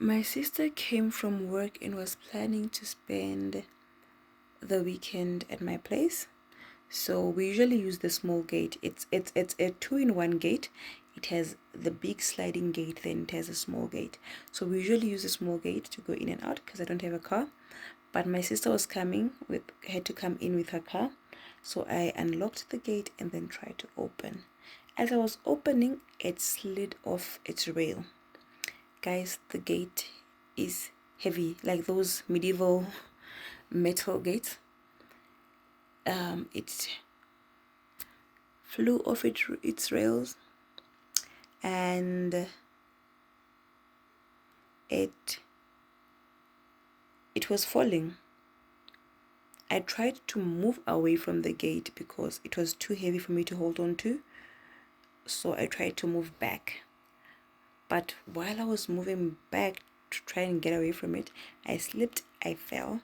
My sister came from work and was planning to spend the weekend at my place. So we usually use the small gate. It's a two-in-one gate. It has the big sliding gate, then it has a small gate. So we usually use a small gate to go in and out because I don't have a car. But my sister was had to come in with her car. So I unlocked the gate and then tried to open. As I was opening, it slid off its rail. Guys, the gate is heavy, like those medieval metal gates. It flew off its rails, and it was falling. I tried to move away from the gate because it was too heavy for me to hold on to. So I tried to move back. But while I was moving back to try and get away from it, I slipped, I fell,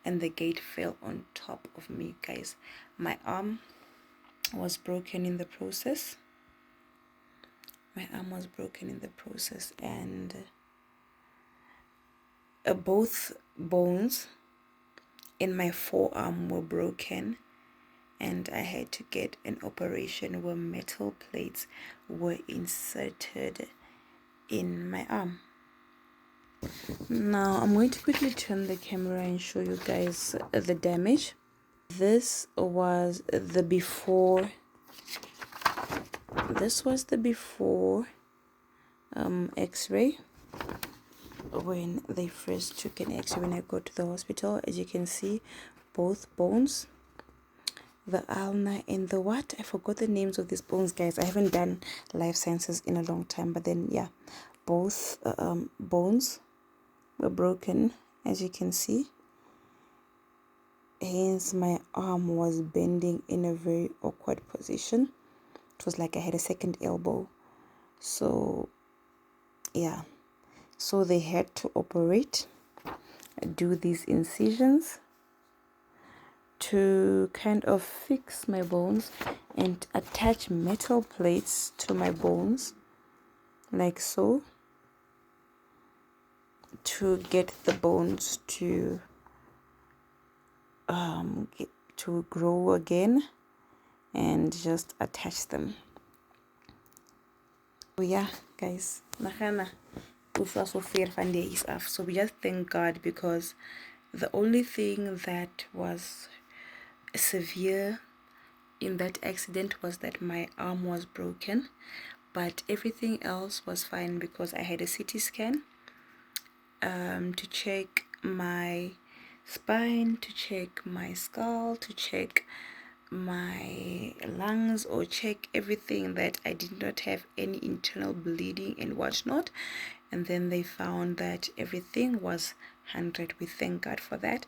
and the gate fell on top of me, guys. My arm was broken in the process. And both bones in my forearm were broken, and I had to get an operation where metal plates were inserted in my arm. Now I'm going to quickly turn the camera and show you guys the damage. This was the before. This was the before x-ray, when they first took an x-ray when I got to the hospital. As you can see, both bones, the ulna and the what, I forgot the names of these bones, guys. I haven't done life sciences in a long time, but then yeah, both bones were broken, as you can see. Hence my arm was bending in a very awkward position. It was like I had a second elbow. So yeah, so they had to operate, do these incisions to kind of fix my bones and attach metal plates to my bones, like so, to get the bones to grow again and just attach them. So yeah, guys, so we just thank God, because the only thing that was severe in that accident was that my arm was broken, but everything else was fine because I had a CT scan to check my spine, to check my skull, to check my lungs, or check everything, that I did not have any internal bleeding and whatnot. And then they found that everything was 100. We thank God for that.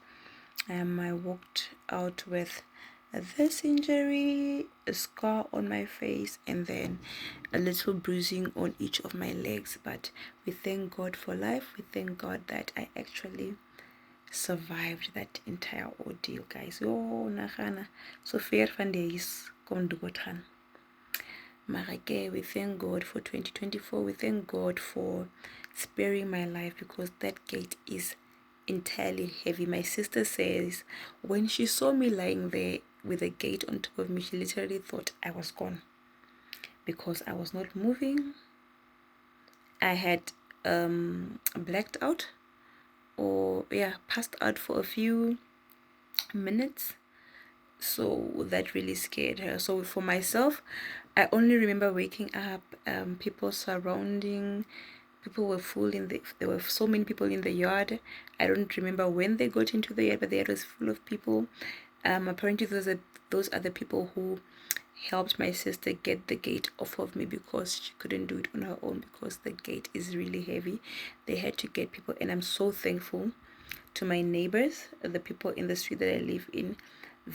I walked out with this injury, a scar on my face, and then a little bruising on each of my legs. But we thank God for life. We thank God that I actually survived that entire ordeal, guys. So fair van days kom doodgaan. Maar we thank God for 2024. We thank God for sparing my life, because that gate is entirely heavy. My sister says when she saw me lying there with a gate on top of me, she literally thought I was gone, because I was not moving. I had blacked out, or yeah, passed out for a few minutes. So that really scared her. So for myself, I only remember waking up, people surrounding, people were full there were so many people in the yard. I don't remember when they got into the yard, but the yard was full of people. Apparently those are the people who helped my sister get the gate off of me, because she couldn't do it on her own, because the gate is really heavy. They had to get people, and I'm so thankful to my neighbors, the people in the street that I live in.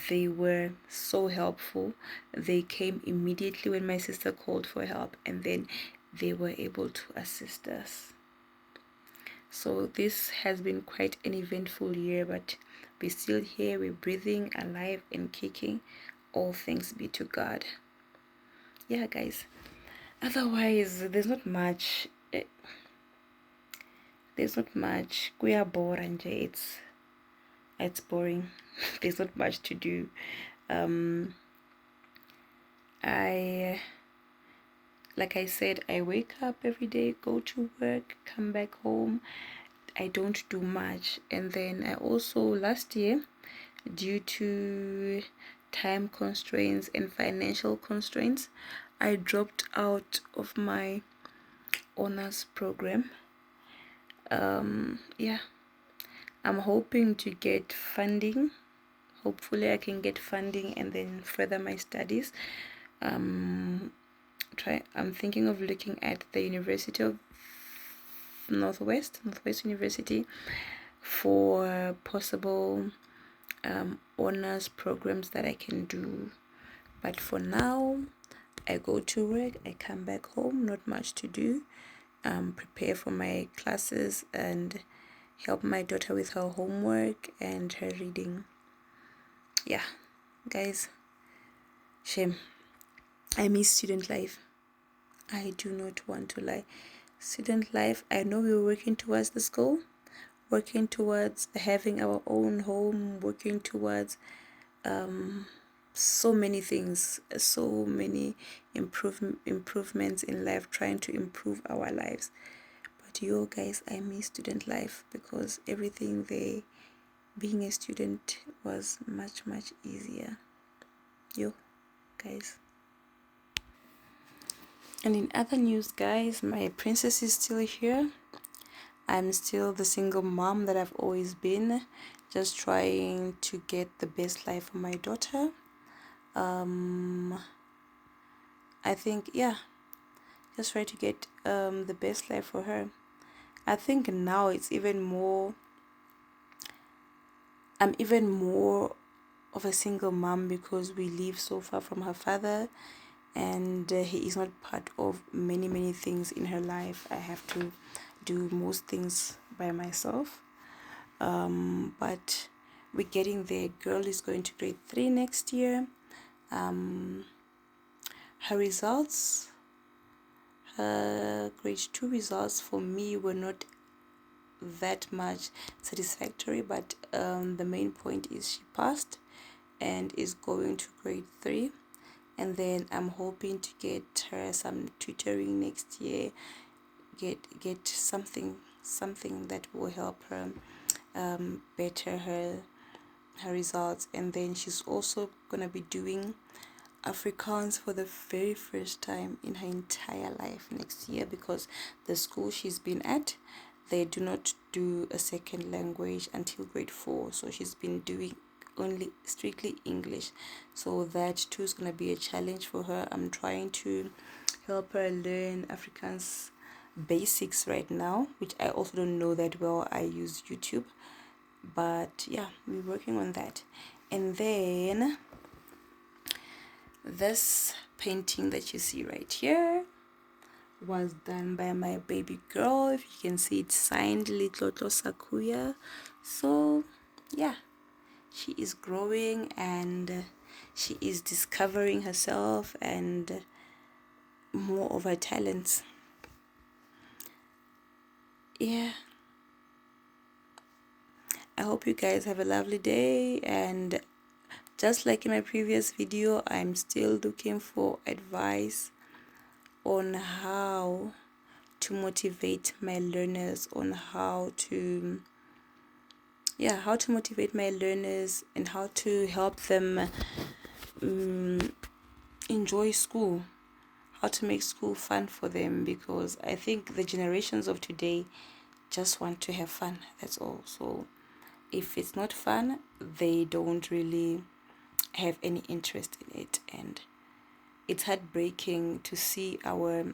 They were so helpful. They came immediately when my sister called for help, and then they were able to assist us. So this has been quite an eventful year, but we're still here, we're breathing, alive and kicking. All thanks be to God. Yeah, guys, otherwise there's not much. there's not much. Kuyabora nje, it's boring. There's not much to do. I like I said, I wake up every day, go to work, come back home. I don't do much. And then I also last year, due to time constraints and financial constraints, I dropped out of my honors program. Yeah, I'm hoping to get funding. Hopefully I can get funding and then further my studies. I'm thinking of looking at the University of Northwest University for possible honors programs that I can do. But for now, I go to work, I come back home, not much to do. Prepare for my classes and help my daughter with her homework and her reading. Yeah, guys, shame. I miss student life. I do not want to lie. Student life, I know we were working towards this goal, working towards having our own home, working towards so many things, so many improvements in life, trying to improve our lives. But yo guys, I miss student life because everything there, being a student was much easier. Yo guys. And in other news, guys, my princess is still here. I'm still the single mom that I've always been, just trying to get the best life for my daughter. I think, yeah, just try to get the best life for her. I think now it's even more, I'm even more of a single mom because we live so far from her father, and he is not part of many things in her life. I have to do most things by myself. But we're getting there. Girl is going to grade 3 next year. Her results, her grade 2 results for me were not that much satisfactory, but the main point is she passed and is going to grade 3. And then I'm hoping to get her some tutoring next year, get something that will help her better her results. And then she's also gonna be doing Afrikaans for the very first time in her entire life next year, because the school she's been at, they do not do a second language until grade 4. So she's been doing only strictly English. So that too is going to be a challenge for her. I'm trying to help her learn Afrikaans basics right now, which I also don't know that well. I use YouTube. But yeah, we're working on that. And then this painting that you see right here was done by my baby girl. If you can see, it's signed Litlotlo Sakuya. So yeah, she is growing and she is discovering herself and more of her talents. Yeah, I hope you guys have a lovely day, and just like in my previous video, I'm still looking for advice on how to motivate my learners, on how to motivate my learners and how to help them enjoy school, how to make school fun for them, because I think the generations of today just want to have fun, that's all. So if it's not fun, they don't really have any interest in it. And it's heartbreaking to see our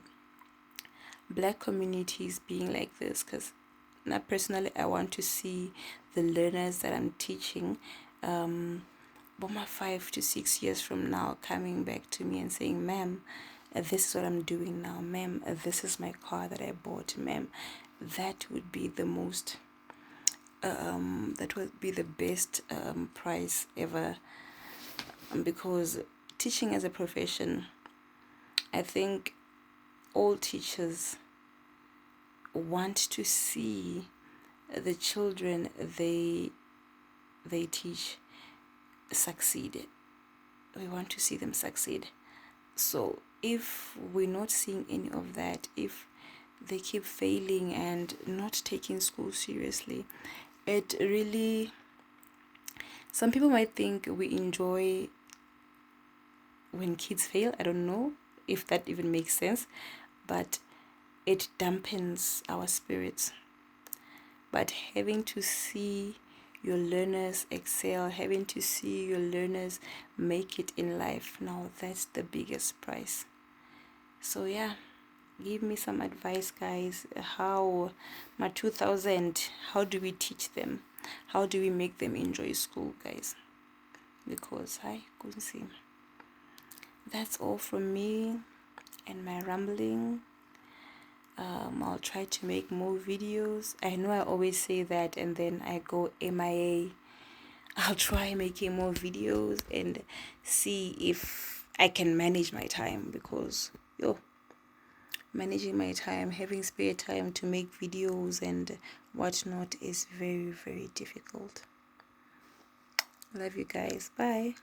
black communities being like this, because now personally I want to see the learners that I'm teaching 5 to 6 years from now coming back to me and saying, ma'am, this is what I'm doing now, ma'am, this is my car that I bought, ma'am. That would be the most that would be the best prize ever, because teaching as a profession, I think all teachers want to see the children they teach succeed. We want to see them succeed. So if we're not seeing any of that, if they keep failing and not taking school seriously, it really, some people might think we enjoy when kids fail. I don't know if that even makes sense, but it dampens our spirits. But having to see your learners excel, having to see your learners make it in life, now that's the biggest prize. So yeah, give me some advice, guys. How my 2000, how do we teach them? How do we make them enjoy school, guys? Because I couldn't see. That's all from me and my rambling. I'll try to make more videos. I know I always say that and then I go MIA. I'll try making more videos and see if I can manage my time, because managing my time, having spare time to make videos and whatnot is very, very difficult. Love you guys. Bye.